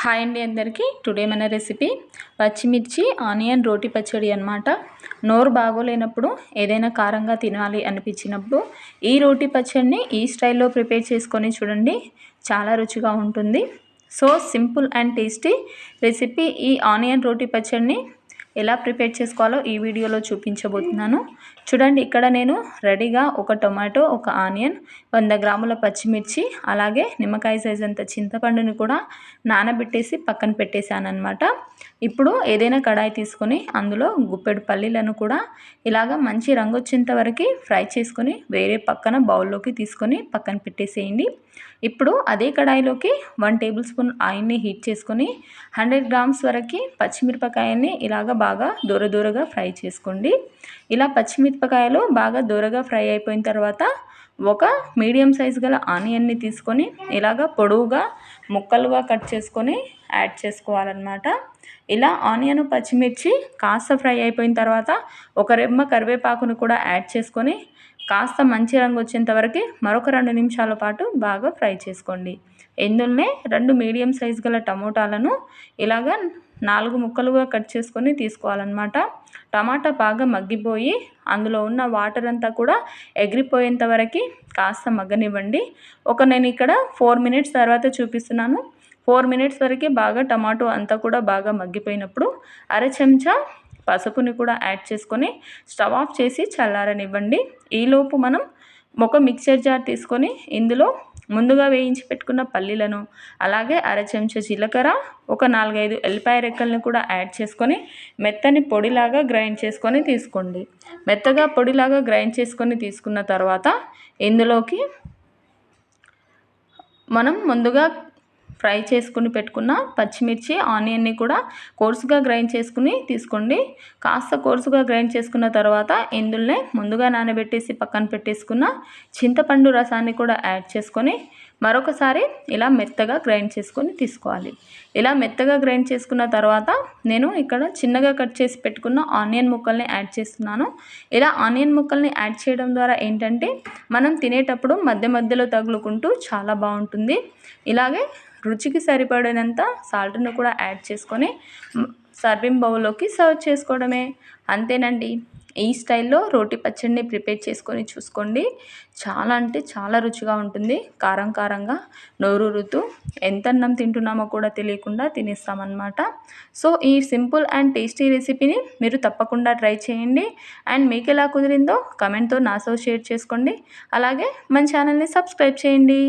Hi అండి అందరికీ. Today మన రెసిపీ పచ్చిమిర్చి ఆనియన్ రోటి పచ్చడి అన్నమాట. నోరు బాగోలేనప్పుడు ఏదైనా కారంగా తినాలి అనిపించినప్పుడు ఈ రోటి పచ్చడిని ఈ స్టైల్లో ప్రిపేర్ చేసుకొని చూడండి, చాలా రుచిగా ఉంటుంది. So simple and tasty recipe ఈ ఆనియన్ రోటి పచ్చడిని ఎలా ప్రిపేర్ చేసుకోవాలో ఈ వీడియోలో చూపించబోతున్నాను. చూడండి, ఇక్కడ నేను రెడీగా ఒక టొమాటో, ఒక ఆనియన్, 100 గ్రాముల పచ్చిమిర్చి, అలాగే నిమ్మకాయ సైజ్ అంత చింతపండుని కూడా నానబెట్టేసి పక్కన పెట్టేశాను అనమాట. ఇప్పుడు ఏదైనా కడాయి తీసుకొని అందులో గుప్పెడు పల్లీలను కూడా ఇలాగ మంచి రంగు వచ్చేంత వరకు ఫ్రై చేసుకొని వేరే పక్కన బౌల్లోకి తీసుకొని పక్కన పెట్టేసేయండి. ఇప్పుడు అదే కడాయిలోకి 1 టేబుల్ స్పూన్ ఆయిల్ని హీట్ చేసుకొని 100 గ్రామ్స్ వరకు పచ్చిమిరపకాయల్ని ఇలాగ బాగా దూరగా ఫ్రై చేసుకోండి. ఇలా పచ్చిమిరపకాయలు బాగా దూరగా ఫ్రై అయిపోయిన తర్వాత ఒక మీడియం సైజ్ గల ఆనియన్ని తీసుకొని ఇలాగ పొడవుగా ముక్కలుగా కట్ చేసుకొని యాడ్ చేసుకోవాలన్నమాట. ఇలా ఆనియన్ పచ్చిమిర్చి కాస్త ఫ్రై అయిపోయిన తర్వాత ఒక రెమ్మ కరివేపాకును కూడా యాడ్ చేసుకొని కాస్త మంచి రంగు వచ్చేంత వరకు మరొక 2 నిమిషాల పాటు బాగా ఫ్రై చేసుకోండి. ఇందులోనే 2 మీడియం సైజ్ గల టమోటాలను ఇలాగ 4 ముక్కలుగా కట్ చేసుకొని తీసుకోవాలన్నమాట. టమాటా బాగా మగ్గిపోయి అందులో ఉన్న వాటర్ అంతా కూడా ఎగిరిపోయేంత వరకు కాస్త మగ్గనివ్వండి. నేను ఇక్కడ 4 మినిట్స్ తర్వాత చూపిస్తున్నాను. 4 మినిట్స్ వరకు బాగా టమాటో అంతా కూడా బాగా మగ్గిపోయినప్పుడు అర చెంచా పసుపుని కూడా యాడ్ చేసుకొని స్టవ్ ఆఫ్ చేసి చల్లారనివ్వండి. ఈలోపు మనం ఒక మిక్సర్ జార్ తీసుకొని ఇందులో ముందుగా వేయించి పెట్టుకున్న పల్లీలను, అలాగే అర చెంచా జీలకర్ర, ఒక 4-5 ఎల్లిపాయ రెక్కలను కూడా యాడ్ చేసుకొని మెత్తని పొడిలాగా గ్రైండ్ చేసుకొని తీసుకోండి. మెత్తగా పొడిలాగా గ్రైండ్ చేసుకొని తీసుకున్న తర్వాత ఇందులోకి మనం ముందుగా ఫ్రై చేసుకుని పెట్టుకున్న పచ్చిమిర్చి ఆనియన్ని కూడా కోర్సుగా గ్రైండ్ చేసుకుని తీసుకోండి. కాస్త కోర్సుగా గ్రైండ్ చేసుకున్న తర్వాత ఇందులోనే ముందుగా నానబెట్టేసి పక్కన పెట్టేసుకున్న చింతపండు రసాన్ని కూడా యాడ్ చేసుకొని మరొకసారి ఇలా మెత్తగా గ్రైండ్ చేసుకొని తీసుకోవాలి. ఇలా మెత్తగా గ్రైండ్ చేసుకున్న తర్వాత నేను ఇక్కడ చిన్నగా కట్ చేసి పెట్టుకున్న ఆనియన్ ముక్కల్ని యాడ్ చేస్తున్నాను. ఇలా ఆనియన్ ముక్కల్ని యాడ్ చేయడం ద్వారా ఏంటంటే మనం తినేటప్పుడు మధ్యలో తగులుకుంటూ చాలా బాగుంటుంది. ఇలాగే రుచికి సరిపడినంత సాల్ట్ను కూడా యాడ్ చేసుకొని సర్వింగ్ బౌల్లోకి సర్వ్ చేసుకోవడమే. అంతేనండి. ఈ స్టైల్లో రోటి పచ్చడిని ప్రిపేర్ చేసుకొని చూసుకోండి. చాలా అంటే చాలా రుచిగా ఉంటుంది. కారంగా నోరూరుతూ ఎంత అన్నం తింటున్నామో కూడా తెలియకుండా తినేస్తామన్నమాట. సో ఈ సింపుల్ అండ్ టేస్టీ రెసిపీని మీరు తప్పకుండా ట్రై చేయండి. అండ్ మీకు ఎలా కుదిరిందో కమెంట్తో నాతో షేర్ చేసుకోండి. అలాగే మన ఛానల్ని సబ్స్క్రైబ్ చేయండి.